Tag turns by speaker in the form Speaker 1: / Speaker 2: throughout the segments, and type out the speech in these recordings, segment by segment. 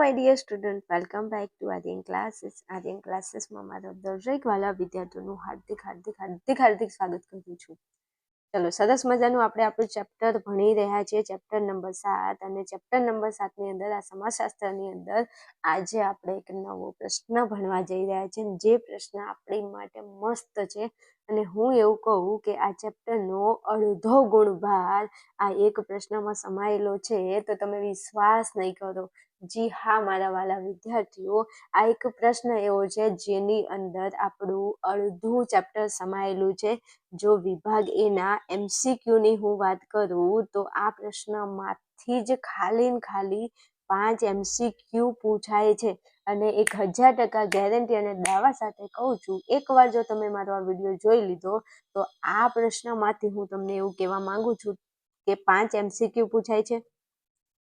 Speaker 1: My dear student, welcome back to Aryan classes. Aryan ક્લાસીસમાં મારા દરેક વાલા વિદ્યાર્થીઓનું હાર્દિક સ્વાગત કરું છું. ચલો, સરસ મજાનું આપણે આપણું ચેપ્ટર ભણી રહ્યા છીએ, ચેપ્ટર નંબર 7. અને ચેપ્ટર નંબર 7 ની અંદર આ સમાજશાસ્ત્રની અંદર આજે આપણે એક નવો પ્રશ્ન ભણવા જઈ રહ્યા છીએ, જે પ્રશ્ન આપણી માટે મસ્ત છે. અને હું એવું કહું કે આ ચેપ્ટરનો અડધો ગુણ ભાર આ એક પ્રશ્નમાં સમાયેલો છે, તો તમે વિશ્વાસ નહીં કરો. જી હા મારા વાલા વિદ્યાર્થીઓ, આ એક પ્રશ્ન એવો છે જેની અંદર આપણું અડધું ચેપ્ટર સમાયેલું છે. જો વિભાગ એના MCQની હું વાત કરું તો આ પ્રશ્નમાંથી જ ખાલી 5 MCQ પૂછાય છે. અને 1000% ગેરંટી અને દાવા સાથે કહું છું, એકવાર જો તમે મારો આ વિડીયો જોઈ લીધો તો આ પ્રશ્નમાંથી હું તમને એવું કહેવા માંગુ છું કે 5 MCQ પૂછાય છે.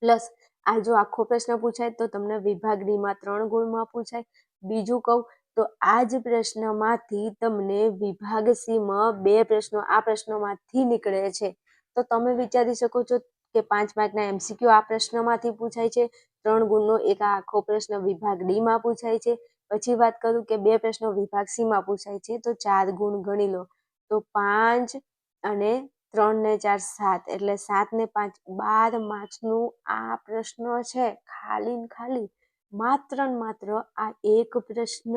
Speaker 1: પ્લસ આ જો આખો પ્રશ્ન પૂછાય તો તમને વિભાગ ડીમાં 3 ગુણમાં પૂછાય. બીજું કહું તો આ જ પ્રશ્નમાંથી તમને વિભાગ સીમાં 2 પ્રશ્નો આ પ્રશ્નોમાંથી નીકળે છે. તો તમે વિચારી શકો છો કે 5 માર્કના MCQ આ પ્રશ્નમાંથી પૂછાય છે. 3 ગુણનો એક આખો પ્રશ્ન વિભાગ ડીમાં પૂછાય છે. પછી વાત કરું કે 2 પ્રશ્નો વિભાગ સીમાં પૂછાય છે, તો 4 ગુણ ગણી લો તો 5 અને 3 ને 4 7, એટલે 7 ને 5 12 માર્ક્સનું આ પ્રશ્ન છે. ખાલી માત્ર ને માત્ર આ એક પ્રશ્ન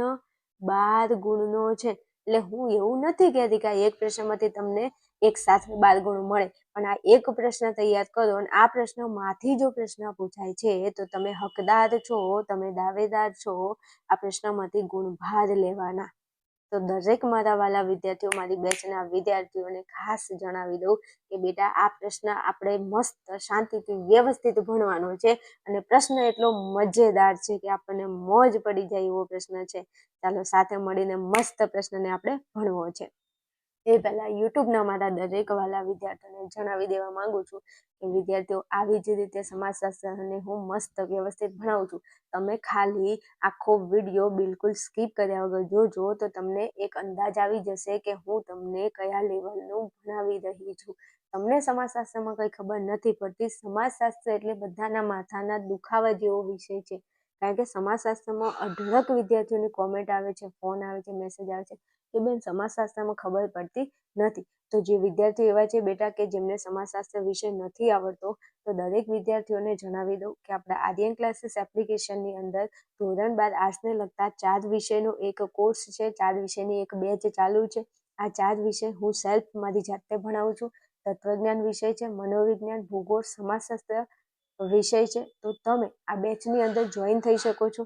Speaker 1: 12 ગુણનો છે. એટલે હું એવું નથી કહેતી કે આ એક પ્રશ્નમાંથી તમને એક સાથે 12 ગુણ મળે, પણ આ એક પ્રશ્ન તૈયાર કરો અને આ પ્રશ્નમાંથી જો પ્રશ્ન પૂછાય છે તો તમે હકદાર છો, તમે દાવેદાર છો આ પ્રશ્નમાંથી ગુણભાર લેવાના. તો દરેક મારા વાલા વિદ્યાર્થીઓ, મારી બેચના વિદ્યાર્થીઓને ખાસ જણાવી દઉં કે બેટા આ પ્રશ્ન આપણે મસ્ત શાંતિથી વ્યવસ્થિત ભણવાનો છે. અને પ્રશ્ન એટલો મજેદાર છે કે આપણને મોજ પડી જાય એવો પ્રશ્ન છે. ચાલો સાથે મળીને મસ્ત પ્રશ્નને આપણે ભણવો છે. એ પહેલા યુટ્યુબના મારા દરેક વાલા વિદ્યાર્થીઓને જણાવી દેવા માંગુ છું કે વિદ્યાર્થીઓ, આવી જ રીતે સમાજશાસ્ત્રને હું મસ્ત વ્યવસ્થિત ભણાવું છું. તમે ખાલી આખો વિડીયો બિલકુલ સ્કીપ કર્યા વગર જોજો તો તમને એક અંદાજ આવી જશે કે હું તમને કયા લેવલનું ભણાવી રહી છું. તમને સમાજશાસ્ત્રમાં કંઈ ખબર નથી પડતી. સમાજશાસ્ત્ર એટલે બધાના માથાના દુખાવા જેવો વિષય છે. કારણ કે સમાજશાસ્ત્રમાં અઢળક વિદ્યાર્થીઓની કોમેન્ટ આવે છે, ફોન આવે છે, મેસેજ આવે છે કે બેન સમાજશાસ્ત્રમાં ખબર પડતી નથી. તો જે વિદ્યાર્થીઓ એવા છે બેટા કે જેમને સમાજશાસ્ત્ર વિષય નથી આવડતો, તો દરેક વિદ્યાર્થીઓને જણાવી દઉં કે આપણા આર્યન ક્લાસીસ એપ્લિકેશનની અંદર ધોરણ 12 આર્ટ્સને લગતા 4 વિષયનો એક કોર્સ છે, 4 વિષયની એક બેચ ચાલુ છે. આ 4 વિષય હું સેલ્ફ મારી જાતે ભણાવું છું. તત્વજ્ઞાન વિષય છે, મનોવિજ્ઞાન, ભૂગોળ, સમાજશાસ્ત્ર વિષય છે. તો તમે આ બેચની અંદર જોઈન થઈ શકો છો.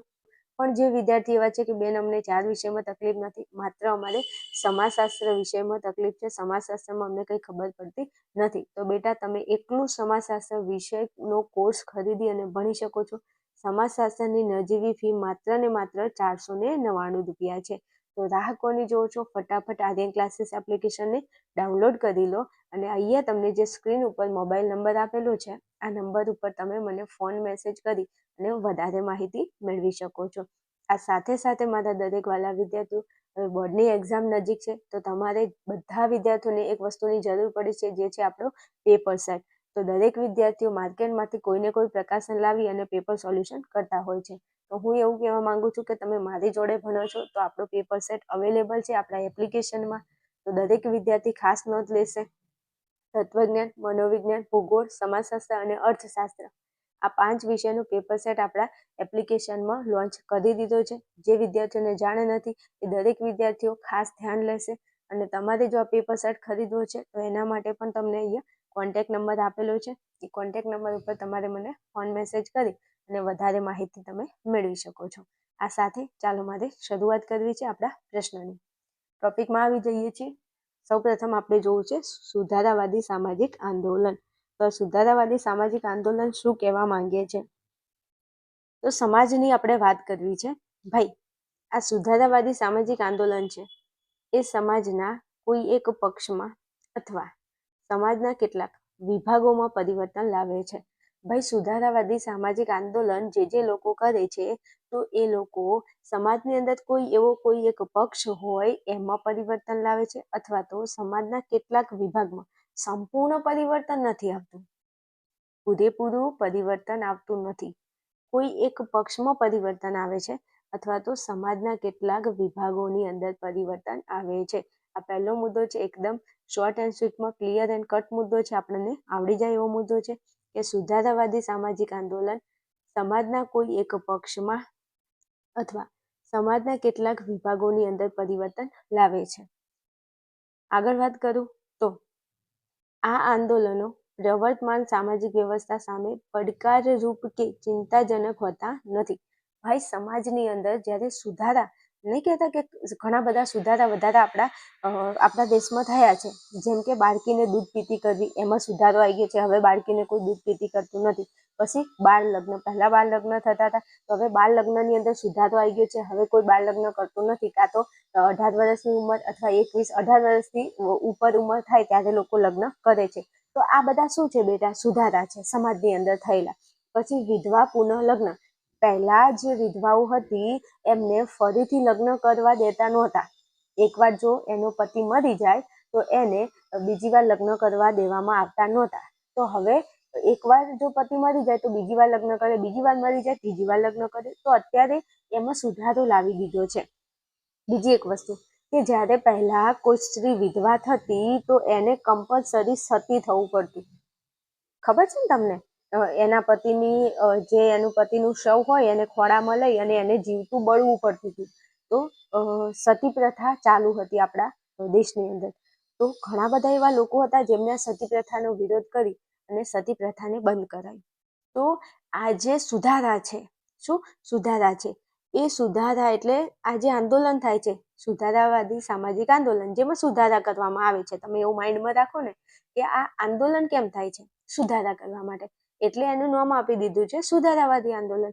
Speaker 1: પણ જે વિદ્યાર્થી એવા છે કે બેન અમને 4 વિષયમાં તકલીફ નથી, માત્ર અમારે સમાજશાસ્ત્ર વિષયમાં તકલીફ છે, સમાજશાસ્ત્રમાં અમને કંઈ ખબર પડતી નથી, તો બેટા તમે એકલું સમાજશાસ્ત્ર વિષયનો કોર્સ ખરીદી અને ભણી શકો છો. સમાજશાસ્ત્રની નજીવી ફી માત્ર ને માત્ર 499 રૂપિયા છે. તો રાહ કોની જોવો છો? ફટાફટ આર્યન ક્લાસીસ એપ્લિકેશનને ડાઉનલોડ કરી લો. અને અહીંયા તમને જે સ્ક્રીન ઉપર મોબાઈલ નંબર આપેલો છે, આ નંબર ઉપર તમે મને ફોન મેસેજ કરી અને વધારે માહિતી મેળવી શકો છો. આ સાથે મારા દરેક વાલા વિદ્યાર્થીઓ, હવે બોર્ડની એક્ઝામ નજીક છે, તો તમારે બધા વિદ્યાર્થીઓને એક વસ્તુની જરૂર પડી છે, જે છે આપણો પેપર સેટ. તો દરેક વિદ્યાર્થીઓ માર્કેટમાંથી કોઈને કોઈ પ્રકાશન લાવી અને પેપર સોલ્યુશન કરતા હોય છે. તો હું એવું કહેવા માંગુ છું કે તમે મારી જોડે ભણો છો તો આપણો પેપર સેટ અવેલેબલ છે આપણા એપ્લિકેશનમાં. તો દરેક વિદ્યાર્થી ખાસ નોંધ લેશે. તત્વજ્ઞાન, મનોવિજ્ઞાન, ભૂગોળ, સમાજશાસ્ત્ર અને અર્થશાસ્ત્ર, આ 5 વિષયનું પેપર સેટ આપણા એપ્લિકેશનમાં લોન્ચ કરી દીધો છે. જે વિદ્યાર્થીઓને જાણ નથી એ દરેક વિદ્યાર્થીઓ ખાસ ધ્યાન લેશે. અને તમારે જો આ પેપર સેટ ખરીદવો છે તો એના માટે પણ તમને અહીંયા કોન્ટેક્ટ નંબર આપેલો છે. એ કોન્ટેક્ટ નંબર ઉપર તમારે મને ફોન મેસેજ કરી અને વધારે માહિતી તમે મેળવી શકો છો. આ સાથે ચાલો મારે શરૂઆત કરવી છે આપણા પ્રશ્નની. ટોપિકમાં આવી જઈએ છીએ. સૌપ્રથમ આપણે જોવું છે સુધારાવાદી સામાજિક આંદોલન. તો સુધારાવાદી સામાજિક આંદોલન શું કહેવા માંગે છે? તો સમાજની આપણે વાત કરવી છે. ભાઈ, આ સુધારાવાદી સામાજિક આંદોલન છે એ સમાજના કોઈ એક પક્ષમાં અથવા સમાજના કેટલાક વિભાગોમાં પરિવર્તન લાવે છે. ભાઈ, સુધારાવાદી સામાજિક આંદોલન જે લોકો કરે છે, તો એ લોકો સમાજની અંદર કોઈ એક પક્ષ હોય એમાં પરિવર્તન લાવે છે, અથવા તો સમાજના કેટલાક વિભાગમાં. સંપૂર્ણ પરિવર્તન નથી આવતું, પૂરેપૂરું પરિવર્તન આવતું નથી. કોઈ એક પક્ષમાં પરિવર્તન આવે છે અથવા તો સમાજના કેટલાક વિભાગોની અંદર પરિવર્તન આવે છે. આ પહેલો મુદ્દો છે, એકદમ શોર્ટ એન્ડ સ્વીટમાં ક્લિયર એન્ડ કટ મુદ્દો છે, આપણને આવડી જાય એવો મુદ્દો છે કે સુધારાવાદી સામાજિક આંદોલન સમાજના કોઈ એક પક્ષમાં અથવા સમાજના કેટલાક વિભાગોની અંદર પરિવર્તન લાવે છે. આગળ વાત કરું તો આ આંદોલનો પ્રવર્તમાન સામાજિક વ્યવસ્થા સામે પડકારરૂપ કે ચિંતાજનક હોતા નથી. ભાઈ, સમાજની અંદર જ્યારે સુધારા, નહીં કહેતા કે ઘણા બધા સુધારા વધારા આપણા દેશમાં થયા છે, જેમ કે બાળકીને દૂધ પીતી કરવી, એમાં સુધારો આવી ગયો છે. હવે બાળકીને કોઈ દૂધ પીતી કરતું નથી. પછી બાળ લગ્ન, પહેલા બાળ લગ્ન થતા હતા, તો હવે બાળ લગ્નની અંદર સુધારો આવી ગયો છે. હવે કોઈ બાળ લગ્ન કરતું નથી. કાં તો 18 વર્ષની ઉંમર અથવા 18 વર્ષથી ઉપર ઉંમર થાય ત્યારે લોકો લગ્ન કરે છે. તો આ બધા શું છે બેટા? સુધારા છે સમાજની અંદર થયેલા. પછી વિધવા પુનઃ લગ્ન, પહેલા જે વિધવાઓ હતી એમને ફરીથી લગ્ન કરવા દેતા નહોતા. એકવાર જો એનો પતિ મરી જાય તો એને બીજી વાર લગ્ન કરવા દેવામાં આવતા નહોતા. તો હવે એકવાર જો પતિ મરી જાય તો બીજી વાર લગ્ન કરે, બીજી વાર મરી જાય ત્રીજી વાર લગ્ન કરે. તો અત્યારે એમાં સુધારો લાવી દીધો છે. બીજી એક વસ્તુ કે જ્યારે પહેલા કોઈ સ્ત્રી વિધવા થતી તો એને કમ્પલસરી સતી થવું પડતું. ખબર છે ને તમને? એના પતિની જે એનું પતિનું શવ હોય એને ખોળામાં લઈ અને એને જીવતું બળવું પડતું હતું. તો સતી પ્રથા ચાલુ હતી આપણા દેશની અંદર. તો ઘણા બધા એવા લોકો હતા જેમને સતી પ્રથાનો વિરોધ કરી અને સતી પ્રથાને બંધ કરાવી. તો આ જે સુધારા છે, શું સુધારા છે? એ સુધારા એટલે આ જે આંદોલન થાય છે, સુધારાવાદી સામાજિક આંદોલન, જેમાં સુધારા કરવામાં આવે છે. તમે એવું માઇન્ડમાં રાખો ને કે આ આંદોલન કેમ થાય છે? સુધારા કરવા માટે. એટલે એનું નામ આપી દીધું છે સુધારાવાદી આંદોલન.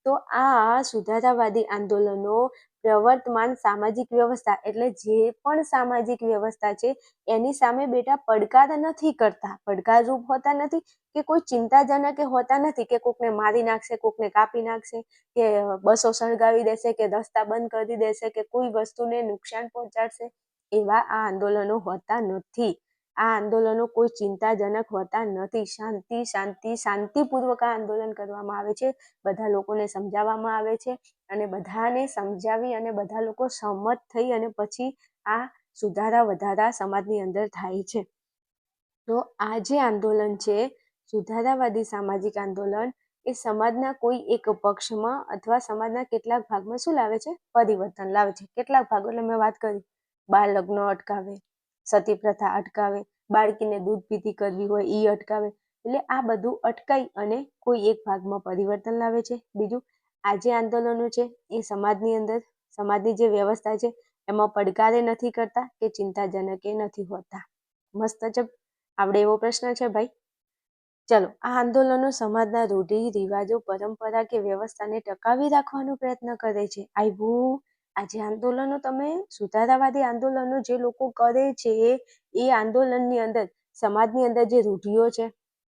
Speaker 1: તો આ સુધારાવાદી આંદોલનો પ્રવર્તમાન સામાજિક વ્યવસ્થા, એટલે જે પણ સામાજિક વ્યવસ્થા છે એની સામે બેટા પડકાર નથી કરતા, પડકારરૂપ હોતા નથી કે કોઈ ચિંતાજનક હોતા નથી કે કોકને મારી નાખશે, કોકને કાપી નાખશે, કે બસો સળગાવી દેશે, કે રસ્તા બંધ કરી દેશે, કે કોઈ વસ્તુને નુકસાન પહોંચાડશે. એવા આ આંદોલનો હોતા નથી. આ આંદોલનો કોઈ ચિંતાજનક હોતા નથી. શાંતિપૂર્વક આ આંદોલન કરવામાં આવે છે. બધા લોકોને સમજાવવામાં આવે છે અને બધાને સમજાવી અને બધા લોકો સહમત થઈ અને પછી આ સુધારા વધારા સમાજની અંદર થાય છે. તો આ જે આંદોલન છે, સુધારાવાદી સામાજિક આંદોલન, એ સમાજના કોઈ એક પક્ષમાં અથવા સમાજના કેટલાક ભાગમાં શું લાવે છે? પરિવર્તન લાવે છે. કેટલાક ભાગો એટલે મેં વાત કરી, બાળ લગ્ન અટકાવે, સતી પ્રથા અટકાવે, બાળકીને દૂધ પીતી કરવી હોય એ અટકાવે. એટલે આ બધું અટકાઈ અને કોઈ એક ભાગમાં પરિવર્તન લાવે છે. બીજું, આ જે આંદોલનો છે એ સમાજની અંદર, સમાજની જે વ્યવસ્થા છે એમાં પડકારે નથી કરતા કે ચિંતાજનક એ નથી હોતા. મસ્ત છે, આવડે એવો પ્રશ્ન છે ભાઈ. ચલો, આ આંદોલનો સમાજના રૂઢિ રિવાજો, પરંપરા કે વ્યવસ્થાને ટકાવી રાખવાનો પ્રયત્ન કરે છે. આ જે આંદોલનો, તમે સુધારાવાદી આંદોલનો જે લોકો કરે છે એ આંદોલનની અંદર સમાજની અંદર જે રૂઢિઓ છે,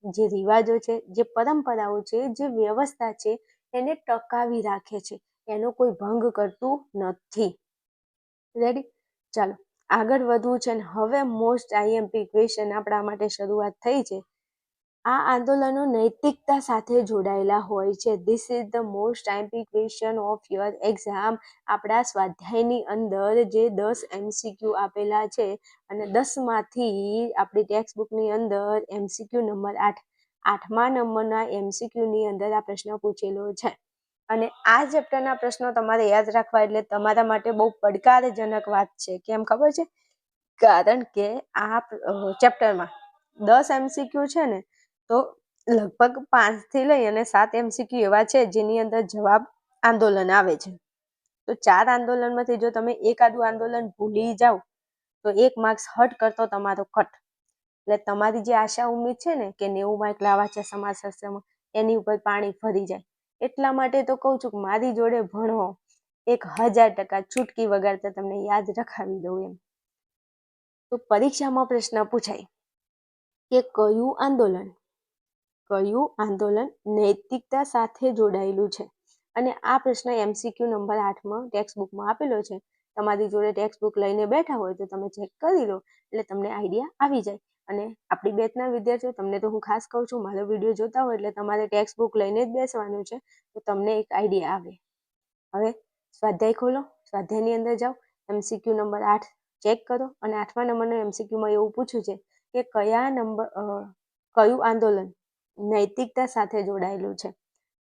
Speaker 1: જે રિવાજો છે, જે પરંપરાઓ છે, જે વ્યવસ્થા છે એને ટકાવી રાખે છે. એનો કોઈ ભંગ કરતું નથી. રેડી? ચાલો આગળ વધવું છે. હવે મોસ્ટ આઈએમપી ક્વેશ્ચન આપણા માટે શરૂઆત થઈ છે. આ આંદોલનો નૈતિકતા સાથે જોડાયેલા હોય છે. This is the most IMP question of your exam. આપણા સ્વાધ્યાયની અંદર જે 10 MCQ આપેલા છે અને 10માંથી આપણી ટેક્સ્ટ બુકની અંદર MCQ નંબર 8મા નંબરના MCQની અંદર આ પ્રશ્ન પૂછેલો છે. અને આ ચેપ્ટરના પ્રશ્નો તમારે યાદ રાખવા એટલે તમારા માટે બહુ પડકારજનક વાત છે. કેમ ખબર છે? કારણ કે આ ચેપ્ટરમાં 10 MCQ છે ને, તો લગભગ 5 થી લઈ અને 7 MCQ એવા છે જેની અંદર જવાબ આંદોલન આવે છે. તો 4 આંદોલનમાંથી જો તમે એકાદું આંદોલન ભૂલી જાઓ તો 1 માર્ક્સ હટ કરતો તમારો કટ. એટલે તમારી જે આશા ઉમ્મીદ છે ને કે 90 માર્ક લાવવા છે સમાજશાસ્ત્રમાં, એની ઉપર પાણી ફરી જાય. એટલા માટે તો કહું છું કે મારી જોડે ભણો, 1000% છૂટકી વગાડતા તમને યાદ રખાવી દઉં એમ. તો પરીક્ષામાં પ્રશ્ન પૂછાય કે કયું આંદોલન નૈતિકતા સાથે જોડાયેલું છે? અને આ પ્રશ્ન MCQ નંબર 8માં ટેક્સ્ટ બુકમાં આપેલો છે. તમારી જોડે ટેક્સ્ટ બુક લઈને બેઠા હોય તો તમે ચેક કરી લો એટલે તમને આઈડિયા આવી જાય. અને આપણી બેચના વિદ્યાર્થીઓ, તમને તો હું ખાસ કહું છું, મારો વિડીયો જોતા હોય એટલે તમારે ટેક્સ્ટ બુક લઈને જ બેસવાનું છે, તો તમને એક આઈડિયા આવે. હવે સ્વાધ્યાય ખોલો, સ્વાધ્યાયની અંદર જાઓ, MCQ નંબર 8 ચેક કરો, અને 8મા નંબરનું MCQમાં એવું પૂછ્યું છે કે કયું આંદોલન નૈતિકતા સાથે જોડાયેલું છે?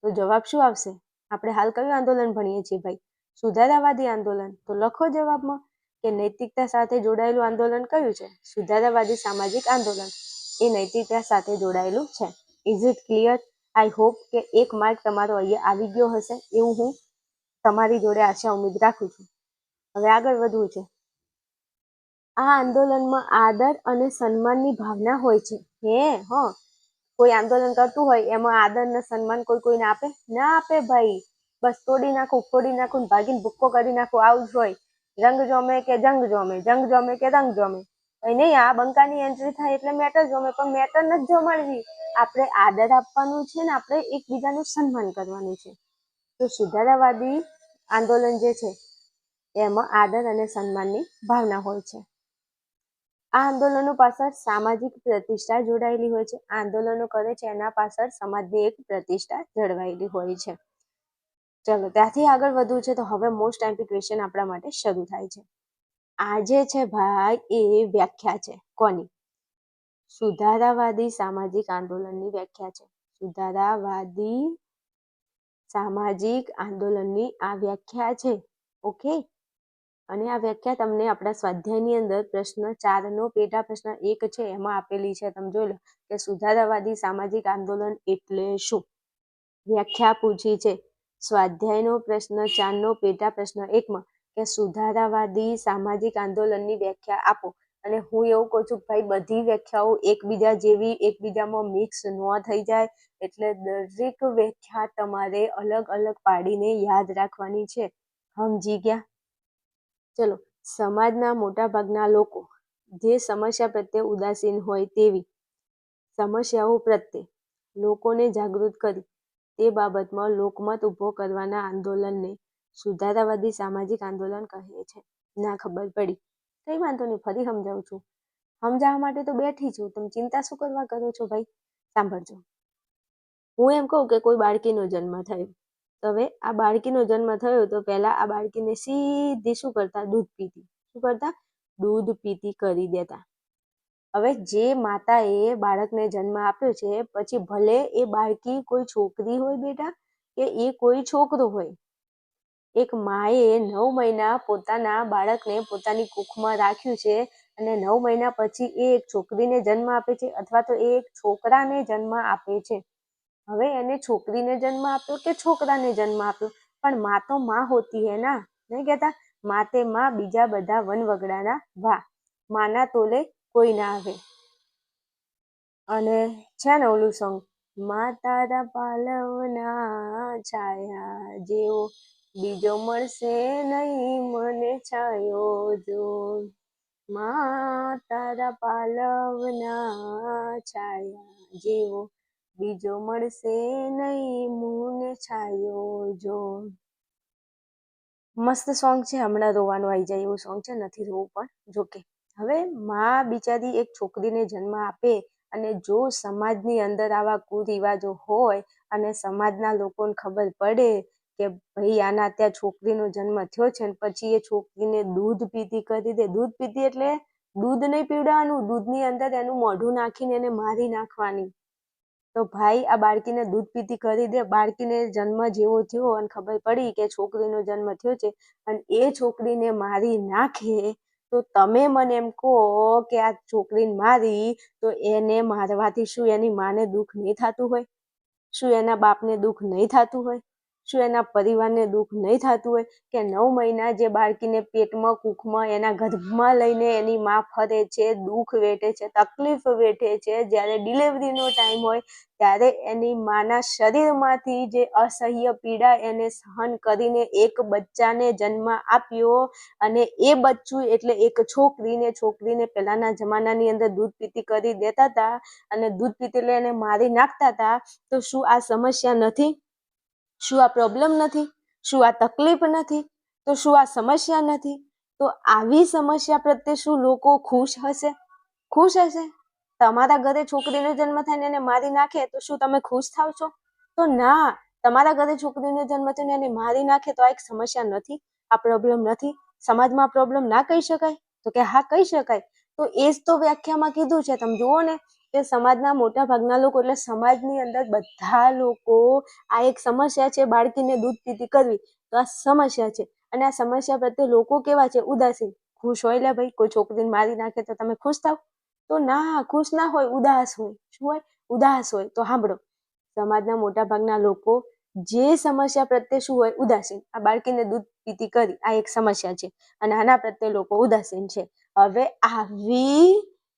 Speaker 1: તો જવાબ શું આવશે? આપણે હાલ કયું આંદોલન ભણીએ છીએ ભાઈ? સુધારાવાદી આંદોલન. તો લખો જવાબમાં કે નૈતિકતા સાથે જોડાયેલું આંદોલન કયું છે? સુધારાવાદી સામાજિક આંદોલન એ નૈતિકતા સાથે જોડાયેલું છે. Is it clear? I hope કે 1 માર્ક તમારો અહીંયા આવી ગયો હશે એવું હું તમારી જોડે આશા ઉમ્મીદ રાખું છું. હવે આગળ વધવું છે. આ આંદોલનમાં આદર અને સન્માનની ભાવના હોય છે. કોઈ આંદોલન કરતું હોય એમાં આદર ને સન્માન કોઈને આપે? ના આપે ભાઈ. બસ તોડી નાખું, ભાગીને ભૂક્કો કરી નાખું, આવું જ હોય. રંગ જોમે કે જંગ જોમે, જંગ જોમે કે રંગ જોમે. નહીં, આ બંકાની એન્ટ્રી થાય એટલે મેટર જોમે, પણ મેટર નથી જોમાડવી. આપણે આદર આપવાનું છે ને આપણે એકબીજાનું સન્માન કરવાનું છે. તો સુધારાવાદી આંદોલન જે છે એમાં આદર અને સન્માનની ભાવના હોય છે. આ આંદોલનો પાછળ સામાજિક પ્રતિષ્ઠા જોડાયેલી હોય છે. આ આંદોલનો કરે છે એના પાછળ સમાજની એક પ્રતિષ્ઠા જળવાયેલી હોય છે. ચલો ત્યાંથી આગળ વધવું છે તો હવે મોસ્ટ એમ્પી ક્વેશ્ચન આપણા માટે શરૂ થાય છે. આ જે છે ભાઈ એ વ્યાખ્યા છે કોની? સુધારાવાદી સામાજિક આંદોલનની વ્યાખ્યા છે. સુધારાવાદી સામાજિક આંદોલનની આ વ્યાખ્યા છે. ઓકે, અને આ વ્યાખ્યા તમને આપણા સ્વાધ્યાયની અંદર પ્રશ્ન 4નો પેટા પ્રશ્ન 1 છે એમાં આપેલી છે. તમે જોઈ લો કે સુધારાવાદી સામાજિક આંદોલન એટલે શું? વ્યાખ્યા પૂછી છે સ્વાધ્યાયનો પ્રશ્ન 4નો પેટા પ્રશ્ન 1માં કે સુધારાવાદી સામાજિક આંદોલનની વ્યાખ્યા આપો. અને હું એવું કહું છું ભાઈ બધી વ્યાખ્યાઓ એકબીજા જેવી, એકબીજામાં મિક્સ ન થઈ જાય, એટલે દરેક વ્યાખ્યા તમારે અલગ અલગ પાડીને યાદ રાખવાની છે. સમજી ગયા? ચલો, સમાજના મોટા ભાગના લોકો જે સમસ્યા પ્રત્યે ઉદાસીન હોય તેવી સમસ્યાઓ પ્રત્યે લોકોને જાગૃત કરી તે બાબતમાં લોકમત ઊભો કરવાના આંદોલનને સુધારાવાદી સામાજિક આંદોલન કહે છે. ના ખબર પડી? કઈ વાંધો નહીં, ફરી સમજાવું છું. સમજાવવા માટે તો બેઠી છું, તમે ચિંતા શું કરવા કરો છો ભાઈ? સાંભળજો. હું એમ કહું કે કોઈ બાળકીનો જન્મ થયો. હવે આ બાળકીનો જન્મ થયો તો પહેલા આ બાળકીને સીધી શું કરતા? દૂધ પીતી. શું કરતા? દૂધ પીતી કરી દેતા. હવે જે માતાએ બાળકને જન્મ આપ્યો છે પછી ભલે એ બાળકી કોઈ છોકરી હોય બેટા કે એ કોઈ છોકરો હોય, એક માએ 9 મહિના પોતાના બાળકને પોતાની કુખમાં રાખ્યું છે અને 9 મહિના પછી એ એક છોકરીને જન્મ આપે છે અથવા તો એ એક છોકરાને જન્મ આપે છે. હવે એને છોકરીને જન્મ આપ્યો કે છોકરાને જન્મ આપ્યો, પણ માં તો માં હોતી હે ના, નહીં કહેતા? માતે માં બીજા બધા વનવગડાના વા, માના તોલે કોઈ ના આવે. અને છે ને ઓલું સોંગ, માં તારા પાલવના છાયા જેવો બીજો મળશે નહીં મને છાયો જો, માં તારા પાલવના છાયા જેવો બીજો મળશે નહીં મને છાયો જો. મસ્ત સોંગ છે, હમણાં રોવાનું આવી જાય એવું સોંગ છે, નથી રોવું પણ જોકે. હવે માં બિચારી એક છોકરીને જન્મ આપે અને જો સમાજની અંદર આવા કુરિવાજો હોય અને સમાજના લોકોને ખબર પડે કે ભાઈ આના ત્યાં છોકરીનો જન્મ થયો છે ને પછી એ છોકરીને દૂધ પીતી કરી દે. દૂધ પીતી એટલે દૂધ નહીં પીવડાવવાનું, દૂધની અંદર એનું મોઢું નાખીને એને મારી નાખવાની. તો ભાઈ આ બાળકીને દૂધ પીતી કરી દે. બાળકીને જન્મ જેવો થયો અને ખબર પડી કે છોકરીનો જન્મ થયો છે અને એ છોકરીને મારી નાખે, તો તમે મને એમ કહો કે આ છોકરીને મારી તો એને મારવાથી શું એની માને દુઃખ નહીં થતું હોય? શું એના બાપને દુઃખ નહીં થતું હોય? શું એના પરિવારને દુઃખ નહીં થતું હોય? કે 9 મહિના જે બાળકીને પેટમાં કુખમાં એના ગર્ભમાં લઈને એની માં ફરે છે, દુઃખ વેઠે છે, તકલીફ વેઠે છે, જ્યારે ડિલિવરીનો ટાઈમ હોય ત્યારે એની માના શરીરમાંથી જે અસહ્ય પીડા એને સહન કરીને એક બચ્ચાને જન્મ આપ્યો અને એ બચ્ચું એટલે એક છોકરીને પહેલાના જમાનાની અંદર દૂધ પીતી કરી દેતા હતા અને દૂધ પીતી એટલે એને મારી નાખતા હતા. તો શું આ સમસ્યા નથી? શું આ પ્રોબ્લેમ નથી? શું આ તકલીફ નથી? તો શું આ સમસ્યા નથી? તો આવી સમસ્યા પ્રત્યે શું લોકો ખુશ હશે? ખુશ હશે? તમારા ઘરે છોકરીનો જન્મ થાય ને એને મારી નાખે તો શું તમે ખુશ થાવ છો? તો ના. તમારા ઘરે છોકરીનો જન્મ થયો ને એને મારી નાખે તો આ એક સમસ્યા નથી, આ પ્રોબ્લેમ નથી, સમાજમાં પ્રોબ્લેમ ના કહી શકાય? તો કે હા કહી શકાય. તો એ જ તો વ્યાખ્યામાં કીધું છે. તમે જુઓ ને કે સમાજના મોટા ભાગના લોકો, એટલે સમાજની અંદર બધા લોકો, આ એક સમસ્યા છે. બાળકીને દૂધ પીતી કરવી તો આ સમસ્યા છે. અને આ સમસ્યા પ્રત્યે લોકો કેવા છે? ઉદાસીન. ખુશ હોય લે ભાઈ, કોઈ છોકરીને મારી નાખે તો તમે ખુશ થાવ? તો ના, ખુશ ના હોય, ઉદાસ હોય. શું હોય? ઉદાસ હોય. તો સાંભળો, સમાજના મોટા ભાગના લોકો જે સમસ્યા પ્રત્યે શું હોય? ઉદાસીન. આ બાળકીને દૂધ પીતી કરી આ એક સમસ્યા છે અને આના પ્રત્યે લોકો ઉદાસીન છે. હવે આવી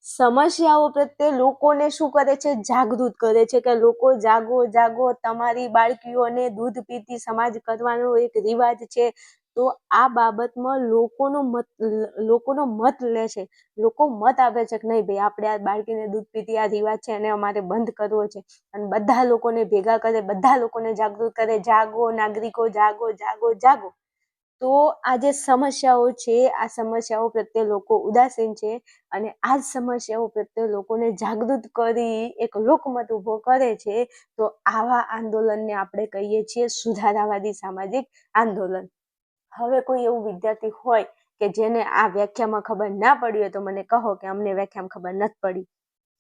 Speaker 1: સમસ્યાઓ પ્રત્યે લોકોને શું કરે છે? જાગૃત કરે છે કે લોકો જાગો જાગો, તમારી બાળકીઓને દૂધ પીતી સમાજ કરવાનો એક રિવાજ છે. તો આ બાબતમાં લોકોનો મત લે છે. લોકો મત આપે છે કે નહીં ભાઈ, આપણે આ બાળકીને દૂધ પીતી આ રિવાજ છે અને અમારે બંધ કરવો છે. અને બધા લોકોને ભેગા કરે, બધા લોકોને જાગૃત કરે, જાગો નાગરિકો, જાગો જાગો જાગો. તો આ જે સમસ્યાઓ છે, આ સમસ્યાઓ પ્રત્યે લોકો ઉદાસીન છે અને આ જ સમસ્યાઓ પ્રત્યે લોકોને જાગૃત કરી એક લોકમત ઉભો કરે છે. તો આવા આંદોલનને આપણે કહીએ છીએ સુધારાવાદી સામાજિક આંદોલન. હવે કોઈ એવું વિદ્યાર્થી હોય કે જેને આ વ્યાખ્યામાં ખબર ના પડી હોય તો મને કહો કે અમને વ્યાખ્યામાં ખબર નથી પડી.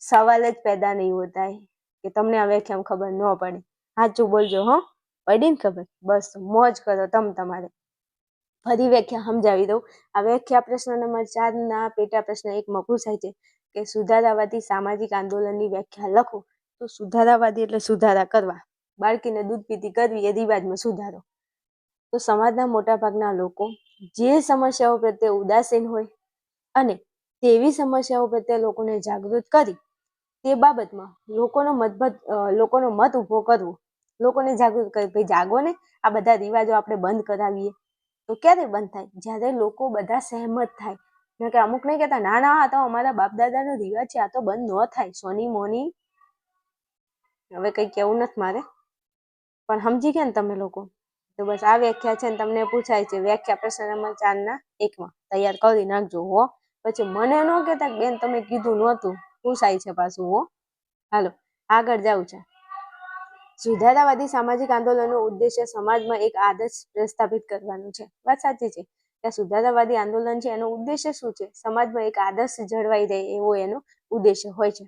Speaker 1: સવાલ જ પેદા નહીં હોતા કે તમને આ વ્યાખ્યામાં ખબર ન પડે. સાચું બોલજો હો. પડી ને ખબર? બસ મોજ કરો તમારે. ફરી વ્યાખ્યા સમજાવી દઉં. આ વ્યાખ્યા પ્રશ્ન નંબર 4 ના પેટા પ્રશ્ન 1માં પૂછાય છે કે સુધારાવાદી સામાજિક આંદોલનની વ્યાખ્યા લખો. તો સુધારાવાદી એટલે સુધારા કરવા, બાળકીને દૂધ પીતી કરવી એ રિવાજમાં સુધારો. તો સમાજના મોટા ભાગના લોકો જે સમસ્યાઓ પ્રત્યે ઉદાસીન હોય અને તેવી સમસ્યાઓ પ્રત્યે લોકોને જાગૃત કરી તે બાબતમાં લોકોનો મત ઉભો કરવો, લોકોને જાગૃત કરી ભાઈ જાગો ને, આ બધા રિવાજો આપણે બંધ કરાવીએ. તો ક્યારે બંધ થાય? જ્યારે લોકો બધા સહેમત થાય. કે અમુક નહીં કહેતા ના ના, આ તો અમારા બાપ દાદાનો રિવાજ છે, આ તો બંધ ન થાય. સોની મોની, હવે કંઈ કેવું નથી મારે, પણ સમજી ગયા ને તમે લોકો? તો બસ આ વ્યાખ્યા છે ને તમને પૂછાય છે વ્યાખ્યા પ્રશ્ન નંબર 4 ના 1માં તૈયાર કરી નાખજો હો. પછી મને ન કહેતા કે બેન તમે કીધું નહોતું, પૂછાય છે પાછું હો. હાલો આગળ જાઉં છે. સુધારાવાદી સામાજિક આંદોલનનો ઉદ્દેશ્ય સમાજમાં એક આદર્શ પ્રસ્થાપિત કરવાનું છે. વાત સાચી છે કે સુધારાવાદી આંદોલન છે એનો ઉદ્દેશ્ય શું છે? સમાજમાં એક આદર્શ જળવાઈ રહે એવો એનો ઉદ્દેશ્ય હોય છે.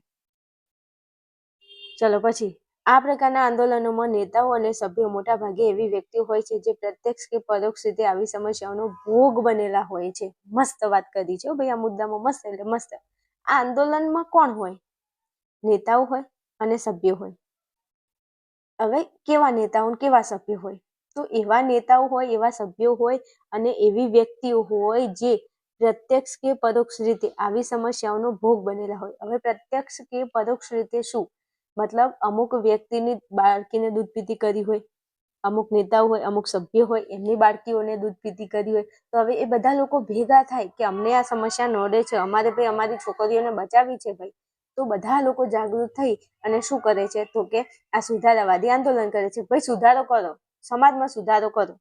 Speaker 1: ચલો પછી, આ પ્રકારના આંદોલનોમાં નેતાઓ અને સભ્યો મોટા ભાગે એવી વ્યક્તિઓ હોય છે જે પ્રત્યક્ષ કે પરોક્ષ રીતે આવી સમસ્યાઓનો ભોગ બનેલા હોય છે. મસ્ત વાત કરી છે ભાઈ, આ મુદ્દામાં મસ્ત એટલે મસ્ત. આ આંદોલનમાં કોણ હોય? નેતાઓ હોય અને સભ્યો હોય. હવે કેવા નેતાઓ અને કેવા સભ્યો હોય? તો એવા નેતાઓ હોય, એવા સભ્યો હોય અને એવી વ્યક્તિઓ હોય જે પ્રત્યક્ષ કે પરોક્ષ રીતે આવી સમસ્યાઓનો ભોગ બનેલા હોય. હવે પ્રત્યક્ષ કે પરોક્ષ રીતે શું? મતલબ અમુક વ્યક્તિની બાળકીને દૂધ પીતી કરી હોય, અમુક નેતાઓ હોય, અમુક સભ્ય હોય, એમની બાળકીઓને દૂધ પીતી કરી હોય. તો હવે એ બધા લોકો ભેગા થાય કે અમને આ સમસ્યા નડે છે, અમારે ભાઈ અમારી છોકરીઓને બચાવી છે ભાઈ. તો બધા લોકો જાગૃત થઈ અને શું કરે છે? તો કે આ સુધારાવાદી આંદોલન કરે છે. ભાઈ સુધારો કરો, સમાજમાં સુધારો કરો,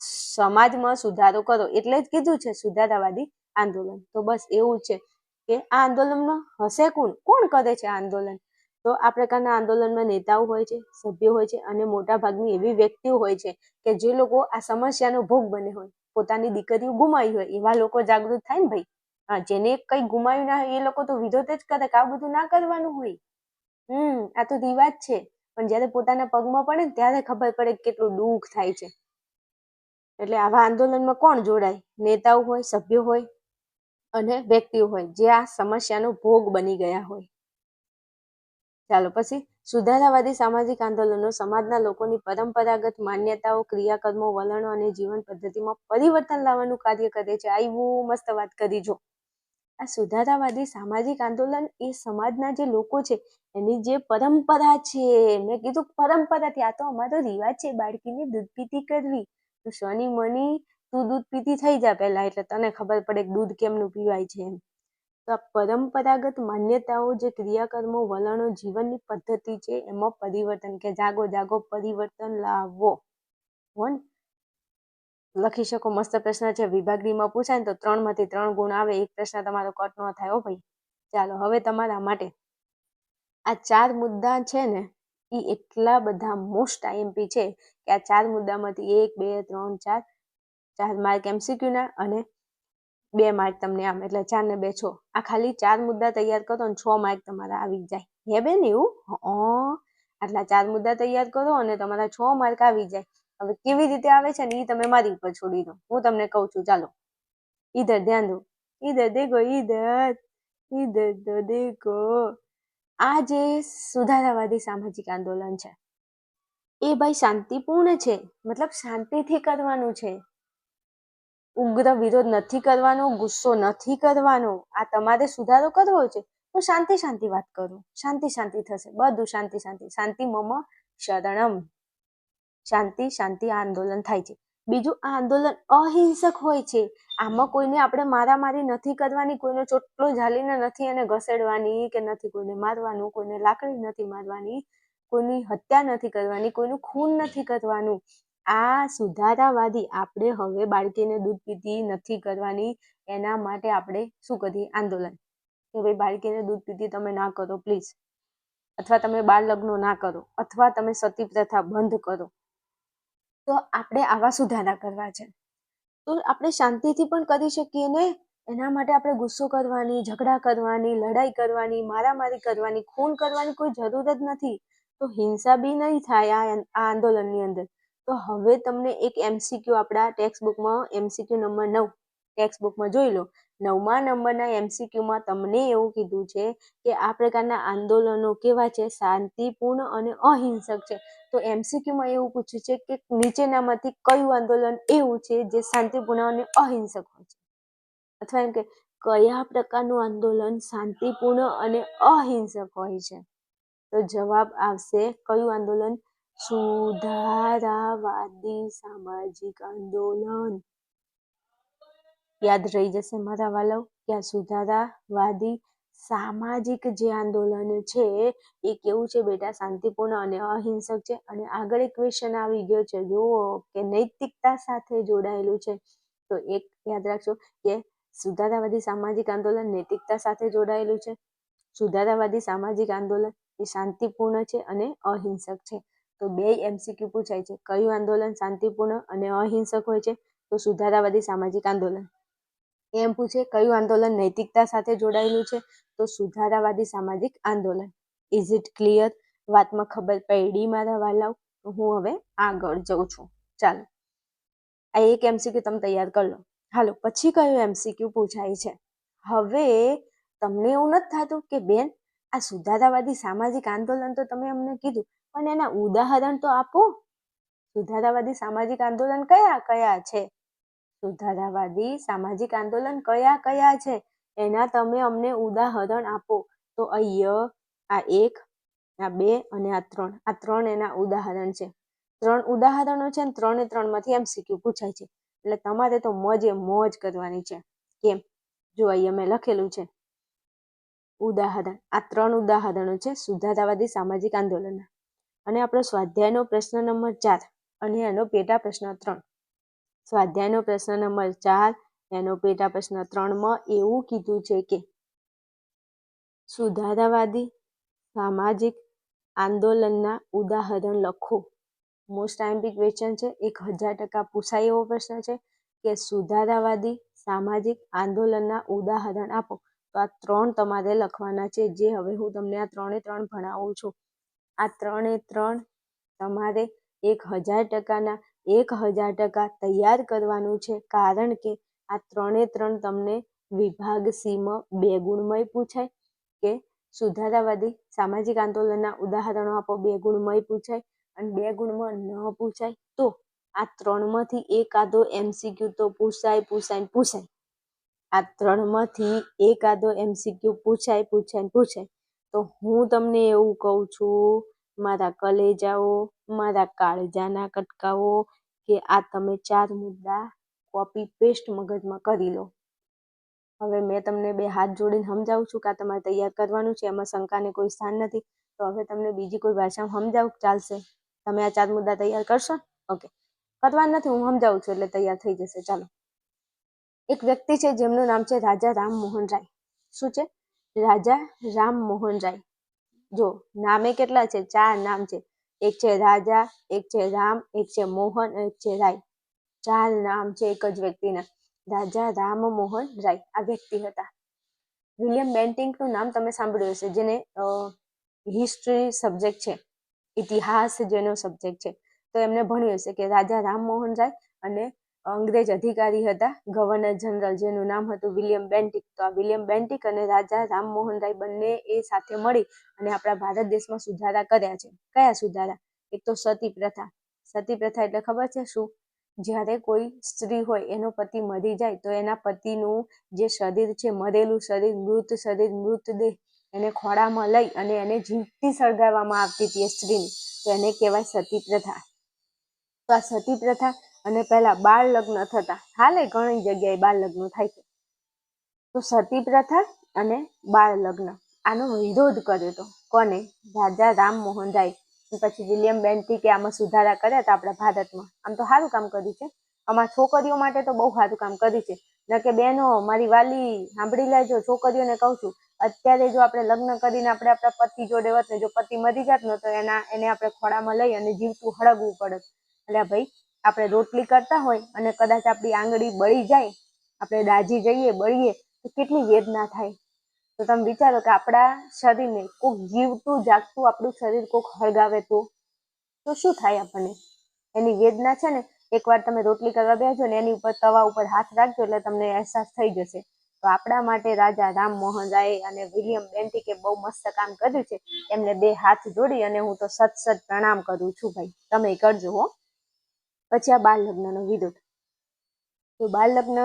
Speaker 1: સમાજમાં સુધારો કરો, એટલે જ કીધું છે સુધારાવાદી આંદોલન. તો બસ એવું છે કે આ આંદોલનમાં હશે કોણ કરે છે આ આંદોલન? તો આ પ્રકારના આંદોલનમાં નેતાઓ હોય છે, સભ્યો હોય છે અને મોટા ભાગની એવી વ્યક્તિઓ હોય છે કે જે લોકો આ સમસ્યાનો ભોગ બને હોય, પોતાની દીકરીઓ ગુમાવી હોય, એવા લોકો જાગૃત થાય ને ભાઈ. હા, જેને કઈ ગુમાવ્યું ના હોય એ લોકો તો વિરોધ જ કરે કે આ બધું ના કરવાનું હોય. આ તો રિવાજ છે. પણ જ્યારે પોતાના પગમાં પડે ને ત્યારે ખબર પડે કેટલું દુઃખ થાય છે. એટલે આવા આંદોલનમાં કોણ જોડાય? નેતાઓ હોય, સભ્યો હોય અને વ્યક્તિઓ હોય જે આ સમસ્યાનો ભોગ બની ગયા હોય. ચાલો પછી, સુધારાવાદી સામાજિક આંદોલનો સમાજના લોકોની પરંપરાગત માન્યતાઓ, ક્રિયાકર્મો, વલણો અને જીવન પદ્ધતિમાં પરિવર્તન લાવવાનું કાર્ય કરે છે. આવું મસ્ત વાત કરી જો. આ સુધારાવાદી સામાજિક આંદોલન એ સમાજના જે લોકો છે એની જે પરંપરા છે, મેં કીધું પરંપરાથી, આ તો અમારો રિવાજ છે બાળકીને દૂધ પીતી કરવી. તો શની મની તું દૂધ પીતી થઈ જા પહેલા, એટલે તને ખબર પડે કે દૂધ કેમનું પીવાય છે એમ. તો આ પરંપરાગત માન્યતાઓ, જે ક્રિયાકર્મો, વલણો, જીવનની પદ્ધતિ છે એમાં પરિવર્તન, કે જાગો જાગો પરિવર્તન લાવો. હોને લખી શકો. મસ્ત પ્રશ્ન છે. વિભાગ ડી માં પૂછાય ને તો 3 માંથી 3 ગુણ આવે. એક પ્રશ્ન તમારો કટ ન થાય હો ભાઈ. ચાલો હવે તમારા માટે આ 4 મુદ્દા છે ને એ એટલા બધા મોસ્ટ આઈએમપી છે કે આ 4 મુદ્દામાંથી 1, 2, 3, 4 4 માર્ક MCQ ના અને 2 માર્ક તમને આમ, એટલે 4 ને 2 6. આ ખાલી 4 મુદ્દા તૈયાર કરો અને 6 માર્ક તમારા આવી જાય. હે બેન એવું? આટલા 4 મુદ્દા તૈયાર કરો અને તમારા 6 માર્ક આવી જાય. હવે કેવી રીતે આવે છે ને એ તમે મારી ઉપર છોડી દો. હું તમને કહું છું, ચાલો ઈધર ધ્યાન દો. ઈધર દેખો, ઈધર તો દેખો. આ જે સુધારાવાદી સામાજિક આંદોલન છે એ ભાઈ શાંતિપૂર્ણ છે, મતલબ શાંતિથી કરવાનું છે. ઉગ્ર વિરોધ નથી કરવાનો, ગુસ્સો નથી કરવાનો. આ તમારે સુધારો કરવો છે તો શાંતિ વાત કરો, શાંતિ થશે બધું. શાંતિ મમ શરણમ. શાંતિ આંદોલન થાય છે. બીજું, આ આંદોલન અહિંસક હોય છે. આમાં કોઈને આપણે મારામારી નથી કરવાની, કોઈનો ચોટલો ઝાલીને નથી એને ઘસેડવાની, કે નથી કોઈને મારવાનું, કોઈને લાકડી નથી મારવાની, કોઈની હત્યા નથી કરવાની, કોઈનું ખૂન નથી કરવાનું. આ સુધારાવાદી, આપણે હવે બાળકીને દૂધ પીતી નથી કરવાની, એના માટે આપણે શું કરીએ? આંદોલન. કે ભાઈ બાળકીને દૂધ પીતી તમે ના કરો પ્લીઝ, અથવા તમે બાળ લગ્નો ના કરો, અથવા તમે સતી પ્રથા બંધ કરો. તો આપણે આવા સુધારા કરવા છે તો આપણે શાંતિથી પણ કરી શકીએ ને. એના માટે આપણે ગુસ્સો કરવાની, ઝઘડા કરવાની, લડાઈ કરવાની, મારામારી કરવાની, ખૂન કરવાની કોઈ જરૂર જ નથી. તો હિંસા બી નહીં થાય આ આંદોલનની અંદર. તો હવે તમને એક MCQ આપણા ટેક્સ્ટ બુકમાં MCQ નંબર 9 ટેક્સ્ટ બુકમાં જોઈ લો. 9મા નંબરના MCQમાં તમને એવું કીધું છે કે આ પ્રકારના આંદોલનો કેવા છે? શાંતિપૂર્ણ અને અહિંસક છે. તો MCQમાં એવું પૂછ્યું છે કે નીચેનામાંથી કયું આંદોલન એવું છે જે શાંતિપૂર્ણ અને અહિંસક હોય છે? અથવા એમ કે કયા પ્રકારનું આંદોલન શાંતિપૂર્ણ અને અહિંસક હોય છે? તો જવાબ આવશે કયું આંદોલન? સુધારાવાદી સામાજિક આંદોલન. યાદ રહી જશે મારા વાલાઓ કે આ સુધારાવાદી સામાજિક જે આંદોલન છે એ કેવું છે બેટા? શાંતિપૂર્ણ અને અહિંસક છે. અને આગળ એક ક્વેશ્ચન આવી ગયો છે જુઓ કે નૈતિકતા સાથે જોડાયેલું છે. તો એક યાદ રાખજો કે સુધારાવાદી સામાજિક આંદોલન નૈતિકતા સાથે જોડાયેલું છે. સુધારાવાદી સામાજિક આંદોલન એ શાંતિપૂર્ણ છે અને અહિંસક છે. તો 2 MCQ પૂછાય છે. કયું આંદોલન શાંતિપૂર્ણ અને અહિંસક હોય છે? તો સુધારાવાદી સામાજિક આંદોલન. એમ પૂછે કયું આંદોલન નૈતિકતા સાથે જોડાયેલું છે? તો સુધારાવાદી સામાજિક આંદોલન. Is it clear? વાતમાં ખબર પડી મારા વાલાઓ? હું હવે આગળ જઉં છું. ચાલો, આ એક MCQ તમે તૈયાર કરી લો. હાલો, પછી કયું MCQ પૂછાય છે? હવે તમને એવું નથી થતું કે બેન આ સુધારાવાદી સામાજિક આંદોલન તો તમે અમને કીધું, પણ એના ઉદાહરણ તો આપો. સુધારાવાદી સામાજિક આંદોલન કયા કયા છે? સુધારાવાદી સામાજિક આંદોલન કયા કયા છે એના તમે અમને ઉદાહરણ આપો. તો અહીંયા આ 1, આ 2 અને આ 3, આ 3 એના ઉદાહરણ છે. 3 ઉદાહરણો છે ને 3 એ 3 માંથી MCQ પૂછાય છે. એટલે તમારે તો મોજ કરવાની છે. કેમ? જો અહીંયા મેં લખેલું છે ઉદાહરણ. આ 3 ઉદાહરણો છે સુધારાવાદી સામાજિક આંદોલનના. અને આપણો સ્વાધ્યાયનો પ્રશ્ન નંબર 4 અને એનો પેટા પ્રશ્ન 3. સ્વાધ્યાયનો પ્રશ્ન નંબર 4 એનો પેટા પ્રશ્ન 3માં એવું કીધું છે કે સુધારાવાદી સામાજિક આંદોલનના ઉદાહરણ લખો. મોસ્ટ આઈએમપી ક્વેશ્ચન છે. 1000% પૂછાય એવો પ્રશ્ન છે કે સુધારાવાદી સામાજિક આંદોલનના ઉદાહરણ આપો. તો આ 3 તમારે લખવાના છે, જે હવે હું તમને આ 3 એ 3 ભણાવું છું. આ 3 એ 3 તમારે 1000% તૈયાર કરવાનું છે, કારણ કે આ 3 એ 3 તમને વિભાગ C માં 2 ગુણમય પૂછાય કે સુધારાવાદી સામાજિક આંદોલનના ઉદાહરણો આપો. 2 ગુણમય પૂછાય અને 2 ગુણમાં ન પૂછાય તો આ 3માંથી એકાદો MCQ તો પૂછાય. આ 3માંથી એકાદો MCQ પૂછાય. તો હું તમને એવું કહું છું મારા કલેજાઓ, મારા કાળજાના કટકાઓ, કે આ તમે 4 મુદ્દા કોપી પેસ્ટ મગજમાં કરી લો. હવે મેં તમને 2 હાથ જોડીને સમજાવું છું કે આ તમારે તૈયાર કરવાનું છે, એમાં શંકાને કોઈ સ્થાન નથી. તો હવે તમને બીજી કોઈ ભાષામાં સમજાવું ચાલશે? તમે આ 4 મુદ્દા તૈયાર કરશો? ઓકે, કરવાનું નથી, હું સમજાવું છું એટલે તૈયાર થઈ જશે. ચાલો, એક વ્યક્તિ છે જેમનું નામ છે રાજા રામમોહન રાય. શું છે? રાજા રામમોહન રાય. જો નામે કેટલા છે? 4 નામ છે. એક છે રાજા, એક છે રામ, એક છે મોહન, એક છે રાય. 4 નામ છે એક જ વ્યક્તિના. રાજા રામ મોહન રાય આ વ્યક્તિ હતા. વિલિયમ બેન્ટિંકનું નામ તમે સાંભળ્યું હશે, જેને હિસ્ટ્રી સબ્જેક્ટ છે, ઇતિહાસ જેનો સબ્જેક્ટ છે, તો એમને ભણ્યું હશે કે રાજા રામમોહન રાય અને અંગ્રેજ અધિકારી હતા ગવર્નર જનરલ, જેનું નામ હતું વિલિયમ બેન્ટિક. તો આ વિલિયમ બેન્ટિક અને રાજા રામમોહન રાય બંને એ સાથે મળી અને આપણા ભારત દેશમાં સુધારા કર્યા છે. કયા સુધારા? એક તો સતી પ્રથા. સતી પ્રથા એટલે ખબર છે શું? જ્યારે કોઈ સ્ત્રી હોય એનો પતિ મરી જાય તો એના પતિનું જે શરીર છે, મરેલું શરીર, મૃતદેહ, એને ખોળામાં લઈ અને એને જીવતી સળગાવવામાં આવતી હતી એ સ્ત્રીની, તો એને કહેવાય સતી પ્રથા. તો આ સતી પ્રથા અને પહેલા બાળ લગ્ન થતા, હાલે ઘણી જગ્યાએ બાળ લગ્ન થાય છે, તો સતી પ્રથા અને બાળ લગ્ન આનો વિરોધ કર્યો હતો. કોને? રાજા રામમોહન રાય. પછી વિલિયમ બેન્ટિકે આમાં સુધારા કર્યા હતા આપણા ભારતમાં. આમ તો સારું કામ કર્યું છે, અમારા છોકરીઓ માટે તો બહુ સારું કામ કર્યું છે. ન કે બહેનો, મારી વાલી સાંભળી લેજો, છોકરીઓને કહું છું, અત્યારે જો આપણે લગ્ન કરીને આપણે આપણા પતિ જોડે હોત ને, જો પતિ મરી જાત ને તો એને આપણે ખોળામાં લઈ અને જીવતું હળગવું પડત. એટલે ભાઈ, આપણે રોટલી કરતા હોય અને કદાચ આપણી આંગળી બળી જાય, આપણે દાઝી જઈએ, બળીએ, તો કેટલી વેદના થાય. તો તમે વિચારો કે આપણા શરીરને કોઈક જીવતું જાગતું આપણું શરીર કોઈક હળગાવે તો શું થાય આપણને? એની વેદના છે ને, એકવાર તમે રોટલી કરવા બેસજો ને એની ઉપર તવા ઉપર હાથ રાખજો એટલે તમને અહેસાસ થઈ જશે. તો આપણા માટે રાજા રામમોહન રાય અને વિલિયમ બેન્ટિકે બહુ મસ્ત કામ કર્યું છે. એમને 2 હાથ જોડી અને હું તો સત પ્રણામ કરું છું ભાઈ, તમે કરજો હો. પછી આ બાળ લગ્નનો વિરોધ. તો બાળ લગ્ન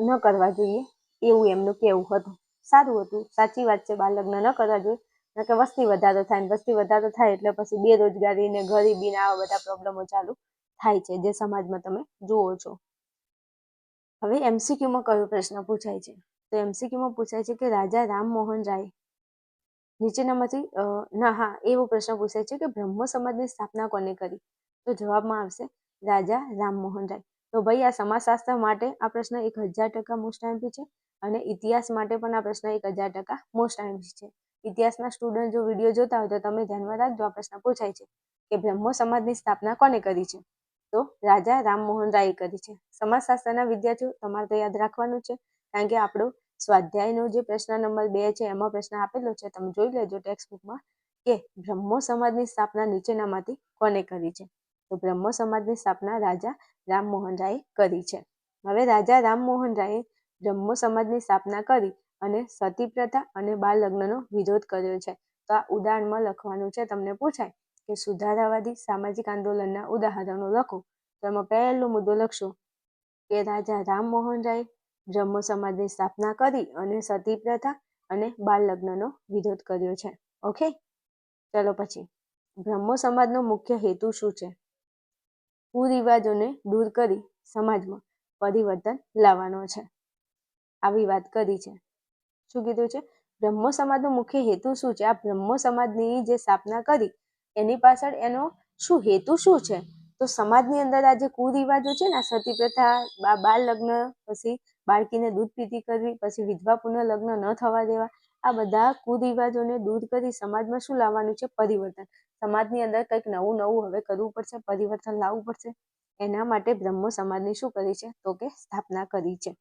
Speaker 1: ન કરવા જોઈએ એવું એમનું કહેવું હતું. સારું હતું, સાચી વાત છે, બાળ લગ્ન ન કરવા જોઈએ. કે વસ્તી વધારો થાય, ને વસ્તી વધારો થાય એટલે પછી બેરોજગારી ને ગરીબી ને આવા બધા પ્રોબ્લેમો ચાલુ થાય છે, જે સમાજમાં તમે જુઓ છો. હવે એમસીક્યુમાં કયો પ્રશ્ન પૂછાય છે? તો એમસીક્યુમાં પૂછાય છે કે રાજા રામમોહન રાય નીચેનામાંથી એવો પ્રશ્ન પૂછાય છે કે બ્રહ્મ સમાજની સ્થાપના કોને કરી? તો જવાબમાં આવશે રાજા રામમોહન રાય. તો ભાઈ, આ સમાજશાસ્ત્ર માટે આ પ્રશ્ન 1000% મોસ્ટ આઈએમપી છે અને ઇતિહાસ માટે પણ આ પ્રશ્ન 1000% મોસ્ટ આઈએમપી છે. ઇતિહાસના સ્ટુડન્ટ જો વિડીયો જોતા હોય તો તમે ધ્યાનમાં રાખજો, આ પ્રશ્ન પૂછાય છે કે બ્રહ્મ સમાજની સ્થાપના કોને કરી છે? તો રાજા રામમોહન રાયે કરી છે. સમાજશાસ્ત્રના વિદ્યાર્થીઓ તમારે તો યાદ રાખવાનું છે, કારણ કે આપણો સ્વાધ્યાયનો જે પ્રશ્ન નંબર 2 છે એમાં પ્રશ્ન આપેલો છે, તમે જોઈ લેજો ટેક્સ્ટ બુકમાં, કે બ્રહ્મ સમાજની સ્થાપના નીચેનામાંથી કોને કરી છે? તો બ્રહ્મ સમાજની સ્થાપના રાજા રામમોહન રાયે કરી છે. હવે રાજા રામમોહન રાયે બ્રહ્મ સમાજની સ્થાપના કરી અને સતી પ્રથા અને બાળ લગ્નનો વિરોધ કર્યો છે. તો આ ઉદાહરણમાં લખવાનું છે. તમને પૂછાય કે સુધારાવાદી સામાજિક આંદોલનના ઉદાહરણો લખો, તો એમાં પહેલો મુદ્દો લખશો કે રાજા રામમોહન રાય બ્રહ્મ સમાજની સ્થાપના કરી અને સતી પ્રથા અને બાળ લગ્નનો વિરોધ કર્યો છે. ઓકે, ચલો પછી બ્રહ્મ સમાજનો મુખ્ય હેતુ શું છે? કુરિવાજોને દૂર કરી સમાજમાં પરિવર્તન લાવવાનો છે. આવી વાત કરી છે. શું કીધું છે? બ્રહ્મ સમાજનો મુખ્ય હેતુ શું છે? આ બ્રહ્મ સમાજની જે સ્થાપના કરી એની પાછળ એનો શું હેતુ શું છે? તો સમાજની અંદર આ જે કુરિવાજો છે ને, સતી પ્રથા, બાળ લગ્ન, પછી બાળકીને દૂધ પીતી કરવી, પછી વિધવા પુનઃ લગ્ન ન થવા દેવા, આ બધા કુરિવાજોને દૂર કરી સમાજમાં શું લાવવાનું છે? પરિવર્તન. સમાજની અંદર કંઈક નવું હવે કરવું પડશે, પરિવર્તન લાવવું પડશે. એના માટે બ્રહ્મ સમાજની શું કરી છે? તો કે સ્થાપના કરી છે.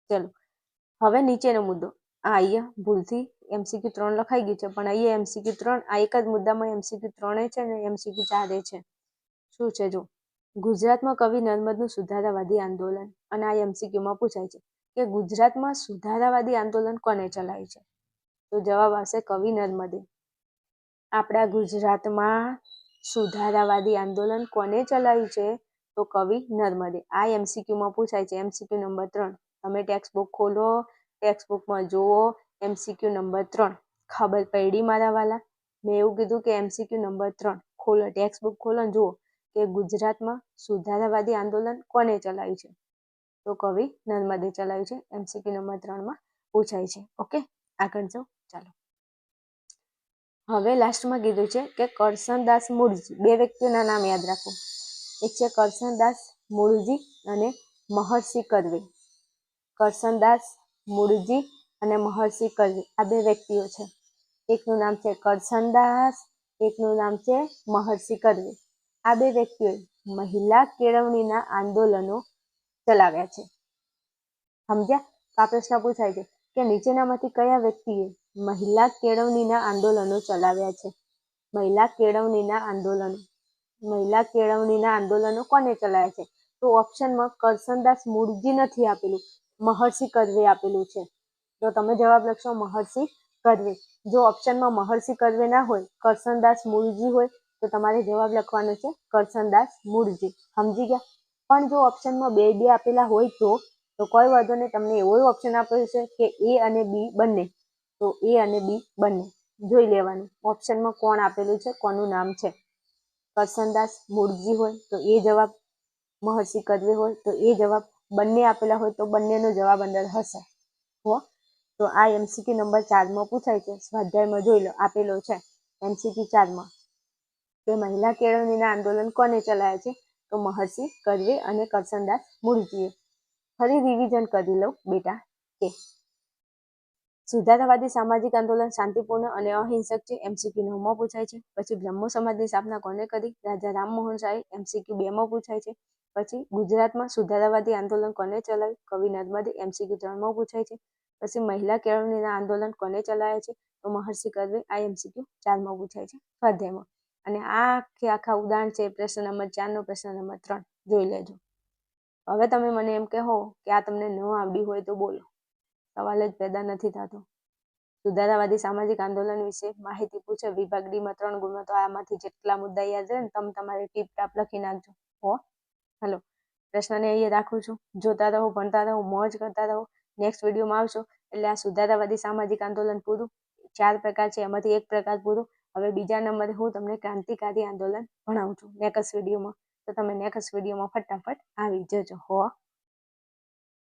Speaker 1: ચલો હવે નીચેનો મુદ્દો. અહીંયા ભૂલથી MCQ 3 લખાઈ ગયું છે, પણ અહીંયા MCQ 3 આ એક જ મુદ્દામાં MCQ 3 છે ને MCQ 4 છે. શું છે? જો ગુજરાતમાં કવિ નર્મદનું સુધારાવાદી આંદોલન, અને આ MCQમાં પૂછાય છે કે ગુજરાતમાં સુધારાવાદી આંદોલન કોને ચલાવ્યું છે? તો જવાબ આવશે કવિ નર્મદે. આપણા ગુજરાતમાં સુધારાવાદી આંદોલન કોને ચલાવ્યું છે? તો કવિ નર્મદે. આ MCQમાં પૂછાય છે. MCQ number 3. તમે ટેક્સ્ટ બુક ખોલો, ટેક્સ્ટ બુકમાં જુઓ, MCQ નંબર 3. ખબર પડી મારા વાલા? મેં એવું કીધું કે MCQ નંબર 3 ખોલો, ટેક્સ્ટ બુક ખોલો ને જુઓ કે ગુજરાતમાં સુધારાવાદી આંદોલન કોને ચલાવ્યું છે? તો કવિ નર્મદે ચલાવ્યું છે. MCQ નંબર 3માં પૂછાય છે. ઓકે, આગળ જાઓ. ચાલો હવે લાસ્ટમાં કીધું છે કે કરશનદાસ મૂળજી. 2 વ્યક્તિઓના નામ યાદ રાખો. એક છે કરશનદાસ મૂળજી અને મહર્ષિ કર્વે. કરશનદાસ મૂળજી અને મહર્ષિ કર્વે આ 2 વ્યક્તિઓ છે. એકનું નામ છે કરસનદાસ, એકનું નામ છે મહર્ષિ કર્વે. આ બે વ્યક્તિઓએ મહિલા કેળવણીના આંદોલનો ચલાવ્યા છે. સમજ્યા? આ પ્રશ્ન પૂછાય છે કે નીચેનામાંથી કયા વ્યક્તિએ મહિલા કેળવણીના આંદોલનો ચલાવ્યા છે? મહિલા કેળવણીના આંદોલનો કોને ચલાવ્યા છે? તો ઓપ્શનમાં કરસનદાસ મૂળજી નથી આપેલું, મહર્ષિ કર્વે આપેલું છે. તો તમે જવાબ લખશો મહર્ષિ કર્વે. જો ઓપ્શનમાં મહર્ષિ કર્વે ના હોય, કરસનદાસ મૂળજી હોય, તો તમારે જવાબ લખવાનો છે કરસનદાસ મૂળજી. સમજી ગયા? પણ જો ઓપ્શનમાં બે આપેલા હોય તો કોઈ વાંધો નહીં, તમને એવો ઓપ્શન આપેલું છે કે એ અને બી બંને, તો એ અને બી બંને જોઈ લેવાનું ઓપ્શનમાં કોણ આપેલું છે, કોનું નામ છે. કરસનદાસ મૂળજી હોય તો એ જવાબ, મહર્ષિ કર્વે હોય તો એ જવાબ, બંને આપેલા હોય તો બંનેનો જવાબ અંદર હશે. તો આ MCQ નંબર 4 પૂછાય છે. સ્વાધ્યાયમાં જોઈ લો, આપેલો છે MCQ 4 કે મહિલા કેળવણીના આંદોલન કોને ચલાવ્યા છે? તો મહર્ષિ કર્વે અને કરસનદાસ મૂળજીએ. ફરી રિવિઝન કરી લો બેટા કે સુધારાવાદી સામાજિક આંદોલન શાંતિપૂર્ણ અને અહિંસક છે, MCQ 9 પૂછાય છે. પછી બ્રહ્મો સમાજની સ્થાપના કોને કરી? રાજા રામમોહન રાય, MCQ 2 પૂછાય છે. પછી ગુજરાતમાં સુધારાવાદી આંદોલન કોને ચલાવ્યું? કવિ નર્મદે, MCQ 3 પૂછાય છે. પછી મહિલા કેળવણીના આંદોલન કોને ચલાવ્યા છે? તો મહર્ષિ કર્વે. આ MCQ 4 પૂછાય છે સ્વાધ્યાયમાં. અને આ આખા ઉદાહરણ છે પ્રશ્ન નંબર 4 નો પ્રશ્ન નંબર 3 જોઈ લેજો. હવે તમે મને એમ કહો કે આ તમને ન આવડ્યું હોય તો બોલો, સવાલ જ પેદા નથી થતો. સુધારાવાદી સામાજિક આંદોલન વિશે માહિતી પૂછે વિભાગ ડીમાં 3 ગુણમાં, તો આમાંથી જેટલા મુદ્દા યાદ રહે ને તમે તમારે ટીપ ટાપ લખી નાખજો. હલો, પ્રશ્નને અહીંયા રાખું છું. જોતા રહો, ભણતા રહો, મોજ કરતા રહો. નેક્સ્ટ વિડીયોમાં આવશો એટલે આ સુધારાવાદી સામાજિક આંદોલન પૂરું. 4 પ્રકાર છે, એમાંથી એક પ્રકાર પૂરું. હવે બીજા નંબરે હું તમને ક્રાંતિકારી આંદોલન ભણાવું છું નેક્સ્ટ વિડીયોમાં. તો તમે નેક્સ્ટ વિડીયોમાં ફટાફટ આવી જજો.